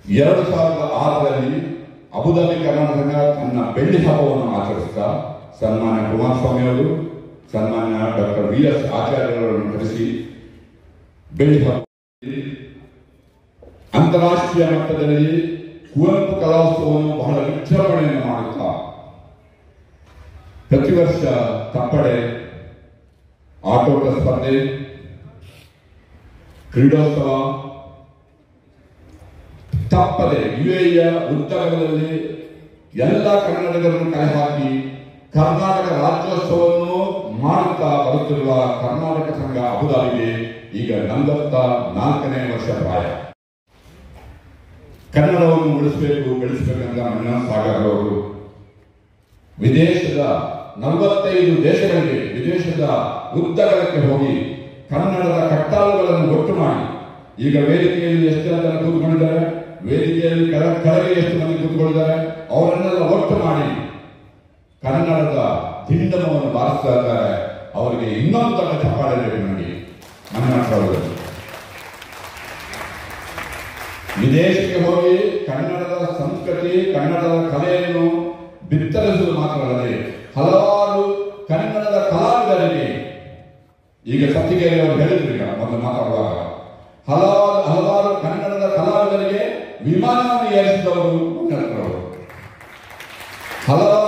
2006ರಲ್ಲಿ Abu Dhabi Karnataka ಸಂಘ ತನ್ನ ಬೆಳ್ಳಿ ಹಬ್ಬವನ್ನು ಆಚರಿಸುತ್ತಾ ಸನ್ಮಾನ್ಯ ಕುಮಾರಸ್ವಾಮಿ ಅವರು, ಸನ್ಮಾನ್ಯ ಡಾಕ್ಟರ್ ವಿ.ಎಸ್. ಆಚಾರ್ಯರನ್ನು ಕರೆಸಿ ಬೆಳ್ಳಿ ಹಬ್ಬ ಅಂತಾರಾಷ್ಟ್ರೀಯ ಮಟ್ಟದಲ್ಲಿ ಕುವೆಂಪು ಕಲೋತ್ಸವವನ್ನು ಬಹಳ ವಿಜೃಂಭಣೆಯನ್ನು ಮಾಡುತ್ತಾ ಪ್ರತಿ ವರ್ಷ ತಪ್ಪಡೆ, ಆಟೋಟ ಸ್ಪರ್ಧೆ, ಕ್ರೀಡೋತ್ಸವ ತಪ್ಪದೆ ಯುಎಇಯ ಉತ್ತರದಲ್ಲಿ ಎಲ್ಲ ಕನ್ನಡಿಗರನ್ನು ಕಲೆ ಹಾಕಿ ಕರ್ನಾಟಕ ರಾಜ್ಯೋತ್ಸವವನ್ನು ಮಾಡುತ್ತಾ ಬರುತ್ತಿರುವ ಕರ್ನಾಟಕ ಸಂಘ ಅಬುದಾಬಿಗೆ ಈಗ 44ನೇ ವರ್ಷ ಪ್ರಾಯ. ಕನ್ನಡವನ್ನು ಉಳಿಸಬೇಕು, ಬೆಳೆಸಬೇಕಂತ ಮನ್ನ ಸಾಗರ್ ಅವರು ವಿದೇಶದ 45 ದೇಶಗಳಿಗೆ, ವಿದೇಶದ ಉದ್ದಗಲಕ್ಕೆ ಹೋಗಿ ಕನ್ನಡದ ಕಟ್ಟಾಳುಗಳನ್ನು ಒಟ್ಟು ಮಾಡಿ ಈಗ ವೇದಿಕೆಯಲ್ಲಿ ಎಷ್ಟು ಜನ ಕೂತ್ಕೊಂಡಿದ್ದಾರೆ, ವೇದಿಕೆಯಲ್ಲಿ ಕೆಳಗೆ ಎಷ್ಟು ಮಂದಿ ಕೂತ್ಕೊಂಡಿದ್ದಾರೆ, ಅವರನ್ನೆಲ್ಲ ಒಟ್ಟು ಮಾಡಿ ಕನ್ನಡದ ದಿಂಡಮವನ್ನು ಬಾರಿಸ್ತಾ ಇದ್ದಾರೆ. ಅವರಿಗೆ ಇನ್ನೊಂದು ದೊಡ್ಡ ಚಪ್ಪಾಳೆ ಬೇಕು. ನನಗೆ ನನ್ನ ವಿದೇಶಕ್ಕೆ ಹೋಗಿ ಕನ್ನಡದ ಸಂಸ್ಕೃತಿ, ಕನ್ನಡದ ಕಲೆಯನ್ನು ಬಿತ್ತರಿಸುವುದು ಮಾತ್ರವಲ್ಲದೆ ಹಲವಾರು ಕನ್ನಡದ ಕಲಾವಿದರಿಗೆ, ಈಗ ಸತ್ತಿಗೆರೆ ಅವರು ಹೇಳಿದ್ರು ಮೊದಲು ಮಾತಾಡುವಾಗ, ಹಲವಾರು ಕನ್ನಡದ ಕಲಾವಿದರಿಗೆ ವಿಮಾನವನ್ನು ಏರಿಸಿದವರು ಕನ್ನಡದವರು, ಹಲವಾರು